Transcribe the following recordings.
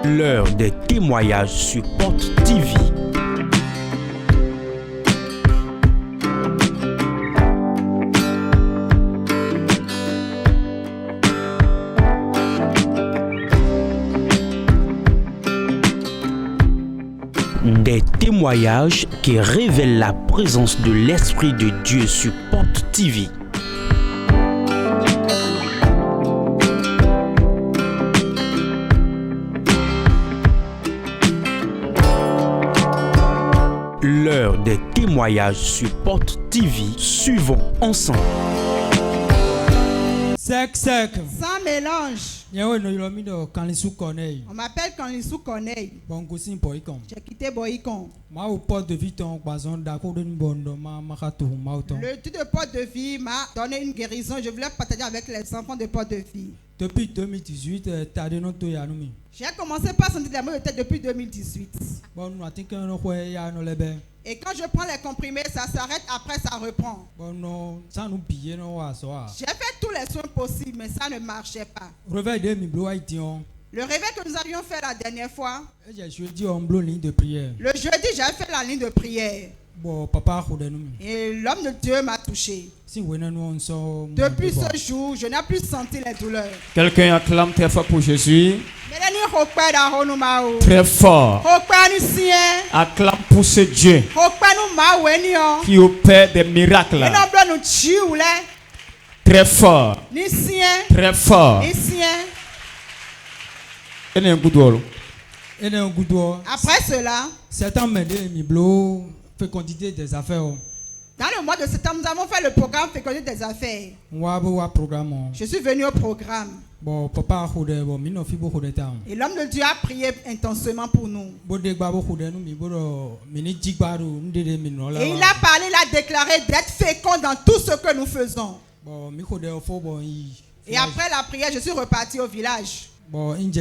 L'heure des témoignages sur Porte TV. Des témoignages qui révèlent la présence de l'Esprit de Dieu sur Porte TV. L'heure des témoignages sur Porte TV. Suivons ensemble. Sec. Sans mélange. On m'appelle Kanlisou Corneille. J'ai quitté Boycon. Le titre de Porte de Vie m'a donné une guérison. Je voulais partager avec les enfants de Porte de Vie. Depuis 2018, J'ai commencé par sentir des maux de tête depuis 2018. Et quand je prends les comprimés, ça s'arrête, après ça reprend. J'ai fait tous les soins possibles, mais ça ne marchait pas. Le réveil que nous avions fait la dernière fois, le jeudi, j'avais fait la ligne de prière. Et l'homme de Dieu m'a touché. Depuis ce jour, je n'ai plus senti les douleurs. Quelqu'un acclame très fort pour Jésus. Très fort. Acclame pour ce Dieu qui opère des miracles. Très fort. Très fort. Après cela, fécondité des affaires. Dans le mois de septembre, nous avons fait le programme fécondité des affaires. Je suis venu au programme. Et l'homme de Dieu a prié intensément pour nous. Et il a parlé, il a déclaré d'être fécond dans tout ce que nous faisons. Et après la prière, je suis reparti au village. Arrivé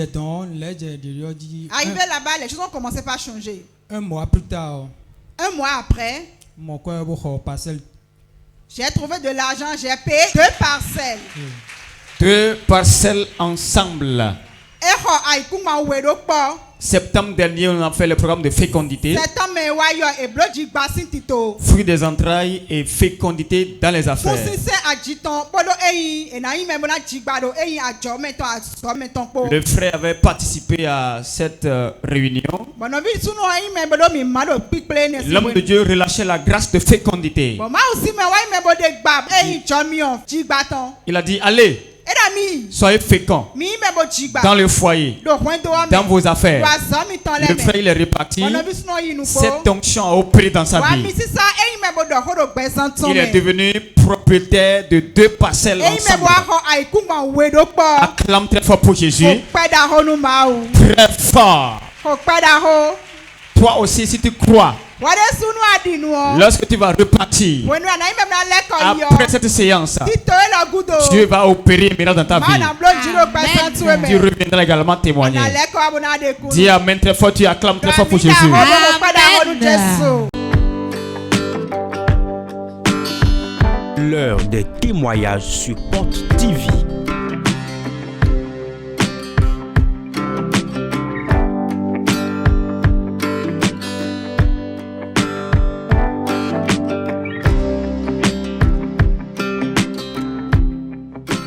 là-bas, les choses ont commencé par changer. Un mois plus tard, après, j'ai trouvé de l'argent, j'ai payé 2 parcelles. 2 parcelles ensemble. Septembre dernier, on a fait le programme de fécondité. Fruit des entrailles et fécondité dans les affaires. Le frère avait participé à cette réunion. L'homme de Dieu relâchait la grâce de fécondité. Il a dit, allez. Soyez féconds dans le foyer, dans vos affaires. Le frère il est reparti. Cette onction a opéré dans sa vie. Il est devenu propriétaire de 2 parcelles ensemble. Acclame très fort pour Jésus. Très fort. Toi aussi si tu crois, lorsque tu vas repartir après cette séance, Dieu va opérer un miracle dans ta vie. Tu reviendras également témoigner. Dis amen très fort, tu acclames très fort pour Jésus. L'heure des témoignages sur Porte TV.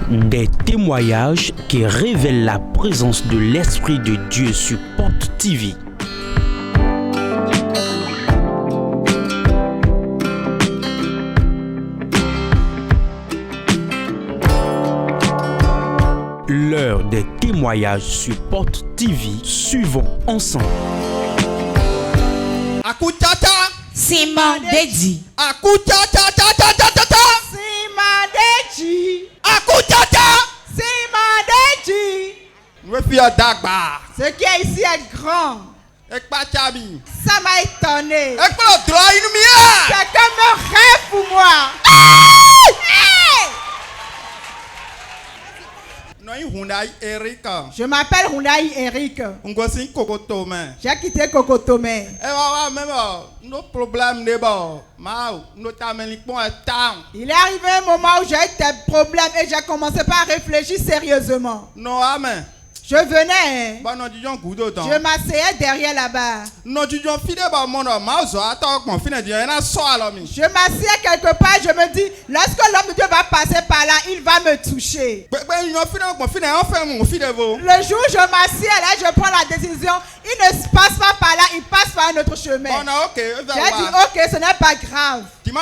Des témoignages qui révèlent la présence de l'Esprit de Dieu sur Porte TV. L'heure des témoignages sur Porte TV. Suivons ensemble. Akutata Simon Dedi. Akutata Simadeji. Akutata Simadeji. Ce qui est ici est grand. Ça m'a étonné. C'est comme un rêve pour moi. Je m'appelle Hyundai Eric. J'ai quitté Kokotomé. Il est arrivé un moment où j'ai eu des problèmes et j'ai commencé par réfléchir sérieusement. Je venais. Je m'asseyais derrière là-bas. Je m'asseyais quelque part, je me dis, lorsque l'homme de Dieu va passer par là, il va me toucher. Le jour où je m'assieds là, je prends la décision, il ne se passe pas par là, il passe par un autre chemin. J'ai dit, ok, ce n'est pas grave. Un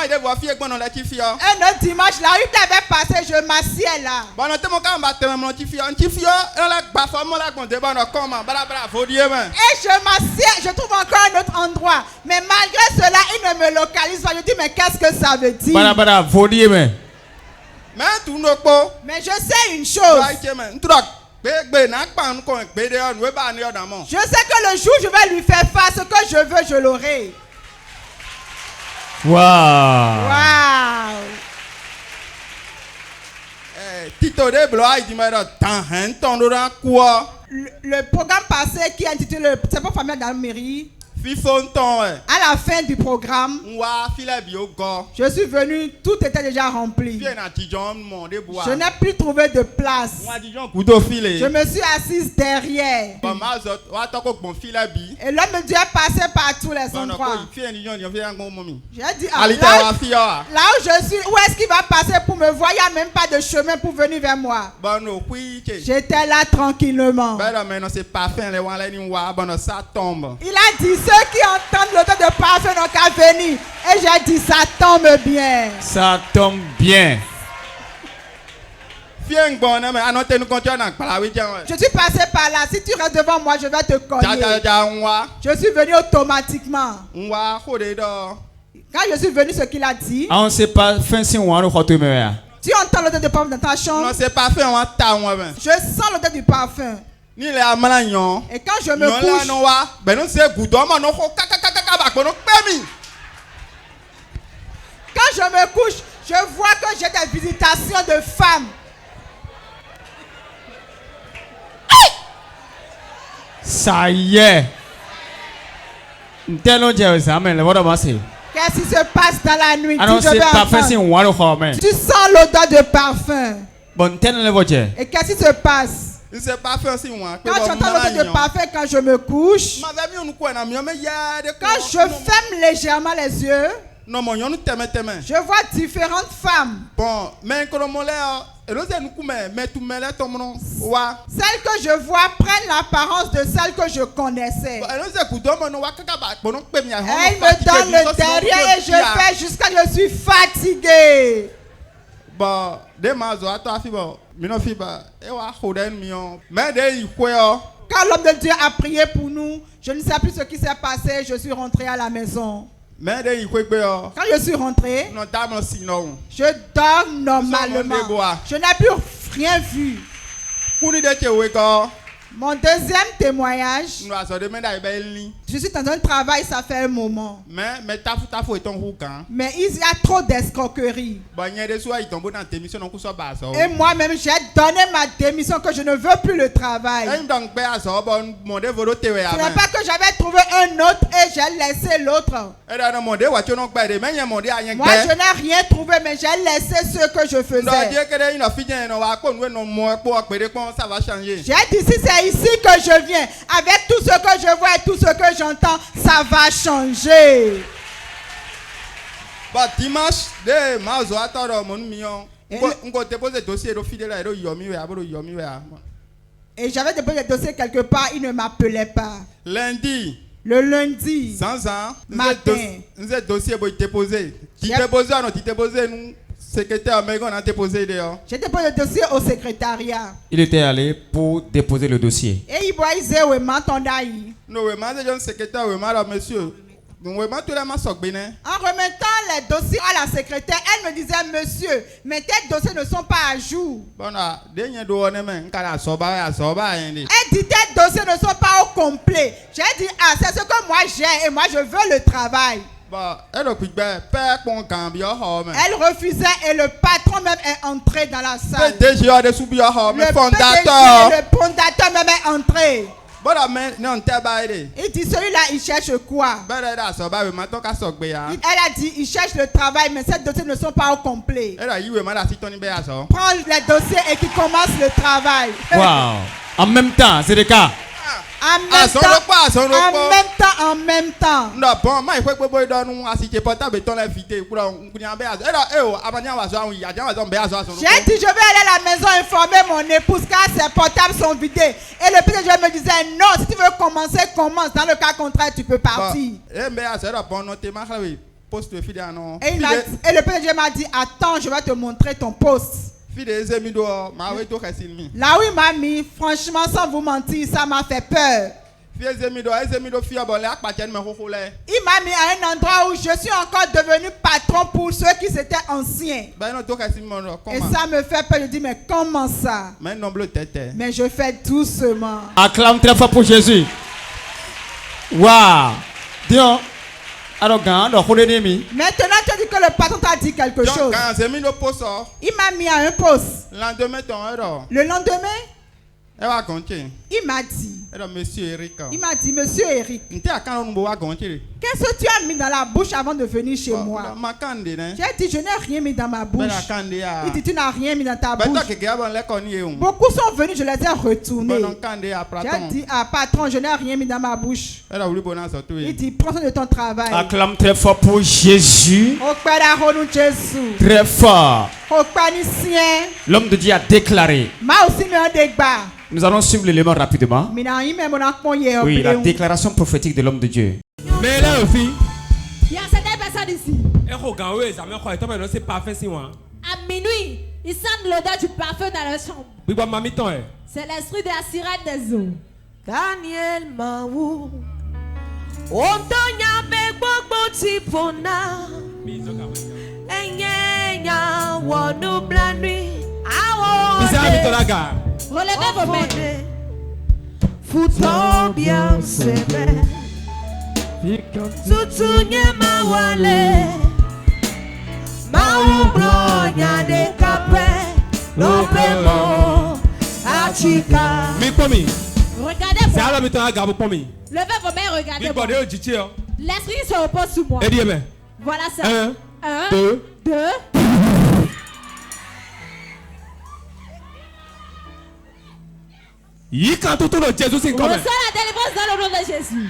autre dimanche, la rue avait passé, je m'assieds là. Et je m'assieds, je trouve encore un autre endroit. Mais malgré cela, il ne me localise pas. Je dis, mais qu'est-ce que ça veut dire? Mais je sais une chose. Je sais que le jour où je vais lui faire face, ce que je veux, je l'aurai. Wow. Le programme passé qui est intitulé C'est pas familial dans la mairie. À la fin du programme, je suis venu, tout était déjà rempli. Je n'ai plus trouvé de place. Je me suis assise derrière. Et l'homme de Dieu est passé par tous les endroits. J'ai dit, là où je suis, où est-ce qu'il va passer pour me voir? Il n'y a même pas de chemin pour venir vers moi. J'étais là tranquillement. Il a dit, ceux qui entendent l'odeur de parfum n'ont qu'à venir. Et j'ai dit, ça tombe bien. Ça tombe bien. Je suis passé par là. Si tu restes devant moi, je vais te cogner. Je suis venu automatiquement. Quand je suis venu, ce qu'il a dit. On sait pas fin si on va tu entends l'odeur de parfum dans ta chambre? Je sens l'odeur du parfum. Et quand je me couche, je vois que j'ai des visitations de femmes. Ça y est. Qu'est-ce qui se passe dans la nuit? Tu sens l'odeur de parfum. Et qu'est-ce qui se passe? Quand j'entends l'odeur de parfum, quand je me couche, quand je ferme légèrement les yeux, je vois différentes femmes. Celles que je vois prennent l'apparence de celles que je connaissais. Elles me donnent le derrière et je fais jusqu'à ce que je suis fatigué. Quand l'homme de Dieu a prié pour nous, je ne sais plus ce qui s'est passé, je suis rentré à la maison. Quand je suis rentré, je dors normalement. Je n'ai plus rien vu. Mon deuxième témoignage, je suis dans un travail, ça fait un moment. Mais il y a trop d'escroquerie. Et moi-même, j'ai donné ma démission que je ne veux plus le travail. Ce n'est pas que j'avais trouvé un autre et j'ai laissé l'autre. Moi, je n'ai rien trouvé, mais j'ai laissé ce que je faisais. J'ai dit, si c'est ici que je viens, avec tout ce que je vois et tout ce que j'entends, ça va changer. Et j'avais déposé le dossier quelque part, il ne m'appelait pas. Le lundi matin, j'ai déposé le dossier au secrétariat. Il était allé pour déposer le dossier. Et il voyait où m'entendait. En remettant les dossiers à la secrétaire, elle me disait, monsieur, mais tes dossiers ne sont pas à jour. Elle dit, tes dossiers ne sont pas au complet. J'ai dit, ah, c'est ce que moi j'ai et moi je veux le travail. Elle refusait et le patron même est entré dans la salle. Le fondateur même est entré. Il dit, celui-là, il cherche quoi? Elle a dit, il cherche le travail, mais ces dossiers ne sont pas au complet. Prends les dossiers et qu'il commence le travail. Wow. En même temps, c'est le cas. En même temps. Non, bon, moi, il faut que vous ayez j'ai dit, je vais aller à la maison informer mon épouse car ses portables sont vidés. Et le PDG me disait, non, si tu veux commencer, commence. Dans le cas contraire, tu peux partir. Et le PDG m'a dit, attends, je vais te montrer ton poste. Là où il m'a mis, franchement, sans vous mentir, ça m'a fait peur. Il m'a mis à un endroit où je suis encore devenu patron pour ceux qui étaient anciens. Et ça me fait peur. Je dis, mais comment ça? Mais je fais doucement. Acclame très fort pour Jésus. Waouh. Dieu. Maintenant, tu as dit que le patron t'a dit quelque chose. Il m'a mis à un poste. Le lendemain, il m'a dit, Monsieur Eric, qu'est-ce que tu as mis dans la bouche avant de venir chez moi? J'ai dit, je n'ai rien mis dans ma bouche. Il dit, tu n'as rien mis dans ta bouche. Beaucoup sont venus, je les ai retournés. J'ai dit, patron, je n'ai rien mis dans ma bouche. Il dit, prends soin de ton travail. Acclame très fort pour Jésus. Très fort. L'homme de Dieu a déclaré. Nous allons suivre l'élément rapidement. Oui, la déclaration prophétique de l'homme de Dieu. Mais là aussi, il y a certaines personnes ici. À minuit, ils sentent l'odeur du parfum dans leur chambre. C'est l'esprit de la sirène des eaux. Daniel Maou. Ontonya Begbo Tipona. Enyenya Wonu Blanui. Relevez vos mains. Fouton bien sebe. Tutunye mawale. Maubronya de capé. Lopemo. Achika. Regardez-moi. Levez vos mains, regardez-moi. L'esprit se repose sur moi. Voilà ça. 1, 2. Reçois la délivrance dans le nom de Jésus.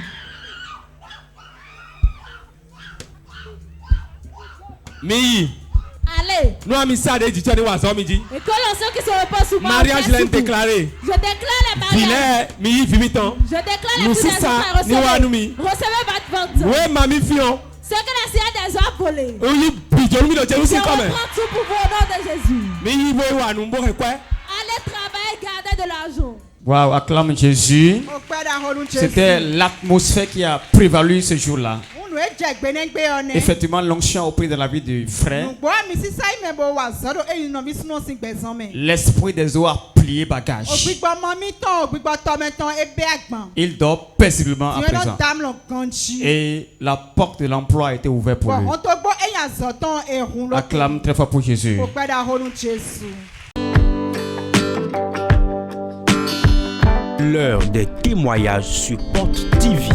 Allez. Et que l'onction qui se repose sur moi. Mariage l'a déclaré. Je déclare le mariage. Je déclare les recevez votre vente. Oui, mamie Fion. Ce que la science des eaux a volé. Je reprends tout pour vous au nom de Jésus. Allez travailler, garder de l'argent. Waouh, acclame Jésus. C'était l'atmosphère qui a prévalu ce jour-là. Effectivement, l'onction a pris de la vie du frère. L'esprit des eaux a plié bagage. Il dort paisiblement à présent. Et la porte de l'emploi a été ouverte pour lui. Acclame très fort pour Jésus. L'heure des témoignages sur Porte TV.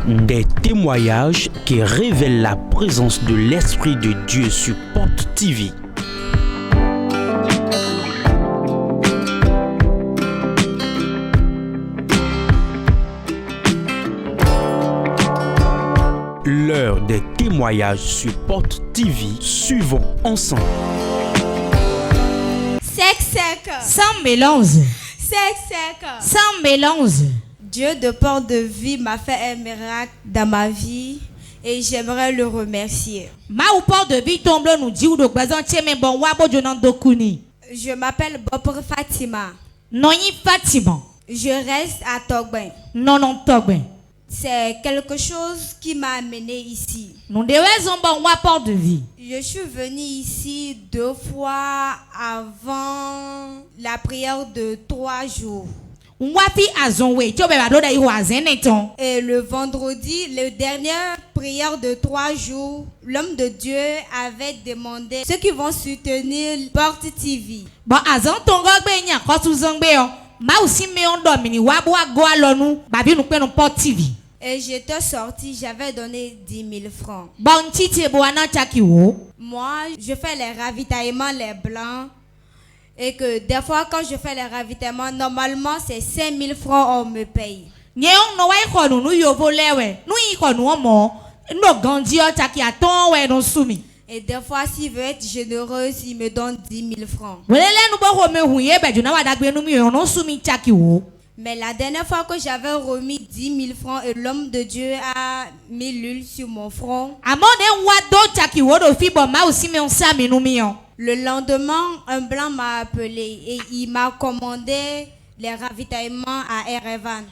Des témoignages qui révèlent la présence de l'Esprit de Dieu sur Porte TV. L'heure des témoignages sur Porte TV. Suivons ensemble. Sec. Sans mélange. Sec. Sans mélange. Dieu de Porte de Vie m'a fait un miracle dans ma vie et j'aimerais le remercier. Ma ou Porte de Vie tombe nous dit ou de mais bon wabo jonan dokuni. Je m'appelle Bopre Fatima. Non Fatima. Je reste à Togben. Non Togben. C'est quelque chose qui m'a amené ici. Nous devons bon Porte de Vie. Je suis venue ici 2 fois avant la prière de 3 jours. Et le vendredi, la dernière prière de 3 jours, l'homme de Dieu avait demandé ceux qui vont soutenir Porte TV. Et j'étais sorti, j'avais donné 10 000 francs. Moi, je fais les ravitaillements, les blancs. Et que des fois, quand je fais les ravitaillements, normalement, c'est 5 000 francs, on me paye. Et des fois, s'il veut être généreux, il me donne 10 000 francs. Mais la dernière fois que j'avais remis 10 000 francs et l'homme de Dieu a mis l'huile sur mon front. Le lendemain, un blanc m'a appelé et il m'a commandé les ravitaillements à Erevan.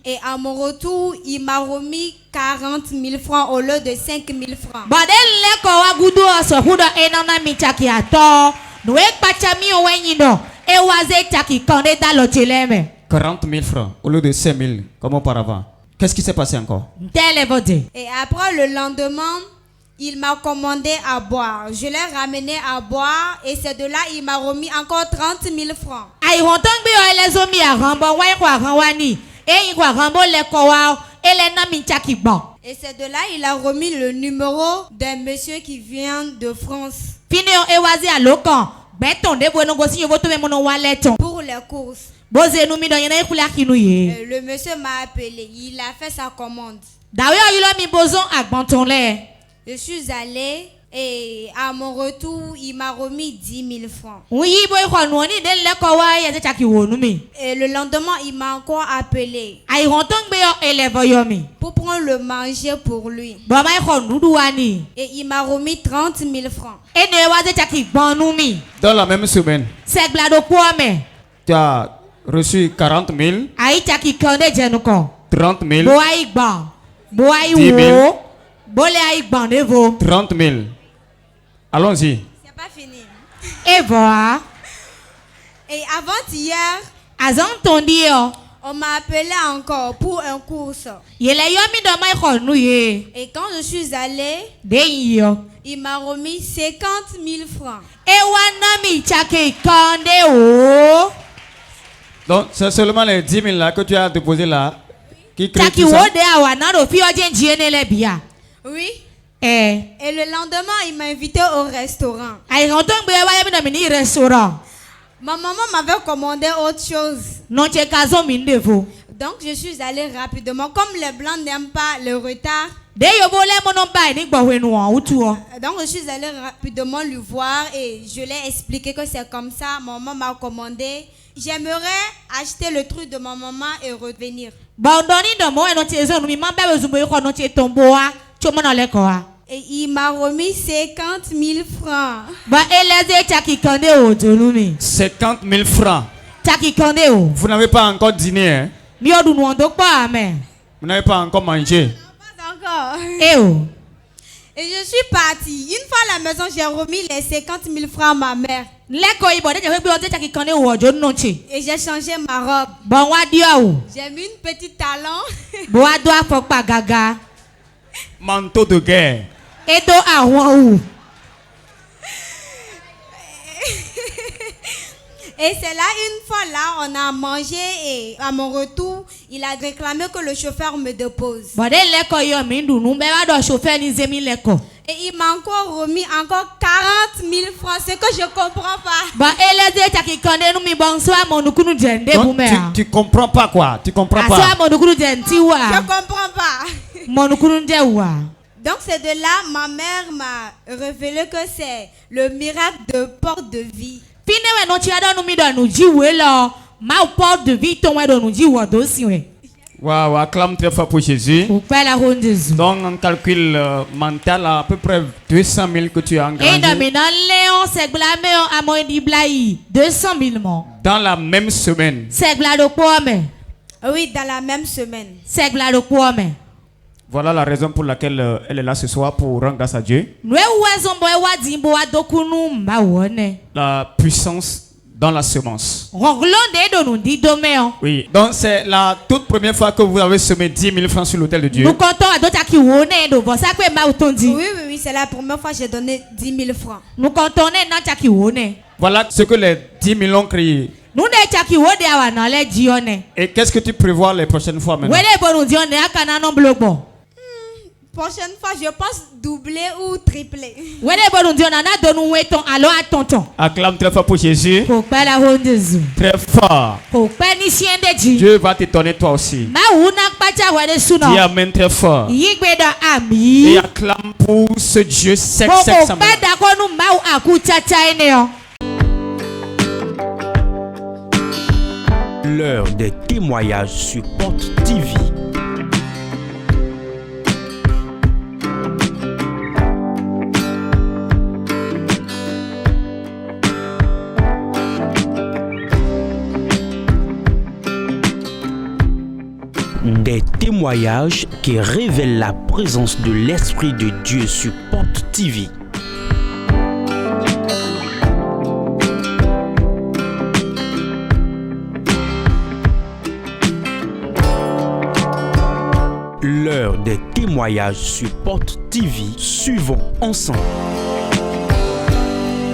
Et à mon retour, il m'a remis 40 000 francs au lieu de 5 000 francs. 40 000 francs au lieu de 5 000 comme auparavant. Qu'est-ce qui s'est passé encore? Et après le lendemain, il m'a commandé à boire. Je l'ai ramené à boire et c'est de là il m'a remis encore 30 000 francs. Et c'est de là il a remis le numéro d'un monsieur qui vient de France. Pour les courses. Le monsieur m'a appelé, il a fait sa commande. Je suis allé et à mon retour, il m'a remis 10 000 francs. Et le lendemain, il m'a encore appelé pour prendre le manger pour lui. Et il m'a remis 30 000 francs. Dans la même semaine, tu as reçu 40 000, 30 000, 10 000, 30 000. Allons-y. C'est pas fini. Et voilà. Et avant-hier, on m'a appelé encore pour un course. Et quand je suis allé, il m'a remis 50 000 francs. Donc, c'est seulement les 10 000 là que tu as déposé là qui créent tout ça. Oui. Et le lendemain, il m'a invité au restaurant. Ma maman m'avait commandé autre chose. Donc, je suis allée rapidement. Comme les blancs n'aiment pas le retard, donc je suis allée rapidement lui voir et je l'ai expliqué que c'est comme ça. Maman m'a commandé. J'aimerais acheter le truc de ma maman et revenir. Et il m'a remis 50 000 francs. 50 000 francs. Vous n'avez pas encore dîné, hein? Vous n'avez pas encore mangé. Non, pas encore. Et je suis partie. Une fois à la maison, j'ai remis les 50 000 francs à ma mère. Et j'ai changé ma robe. J'ai mis une petite talon. Manteau de guerre. Et c'est là, une fois là, on a mangé et à mon retour, il a réclamé que le chauffeur me dépose. Et il m'a encore remis encore 40 000 francs, c'est que je comprends pas. Donc, tu comprends pas quoi? Tu comprends pas? Je comprends pas. Donc c'est de là, ma mère m'a révélé que c'est le miracle de porte de vie. Waouh, acclame très fort pour Jésus. Donc on calcule mental à peu près 200 000 que tu as engrangé. Dans la même semaine. Oui, dans la même semaine. Voilà la raison pour laquelle elle est là ce soir, pour rendre grâce à Dieu. La puissance dans la semence. Oui, donc c'est la toute première fois que vous avez semé 10 000 francs sur l'autel de Dieu. Oui, c'est la première fois que j'ai donné 10 000 francs. Voilà ce que les 10 000 ont crié. Et qu'est-ce que tu prévois les prochaines fois maintenant? Prochaine fois, je pense doubler ou tripler. Acclame très fort pour Jésus. Très fort. Dieu va t'étonner toi aussi. Dis amen très fort. Et acclame pour ce Dieu sexe. L'heure des témoignages sur Porte TV. Des témoignages qui révèlent la présence de l'Esprit de Dieu sur Porte TV. L'heure des témoignages sur Porte TV. Suivons ensemble.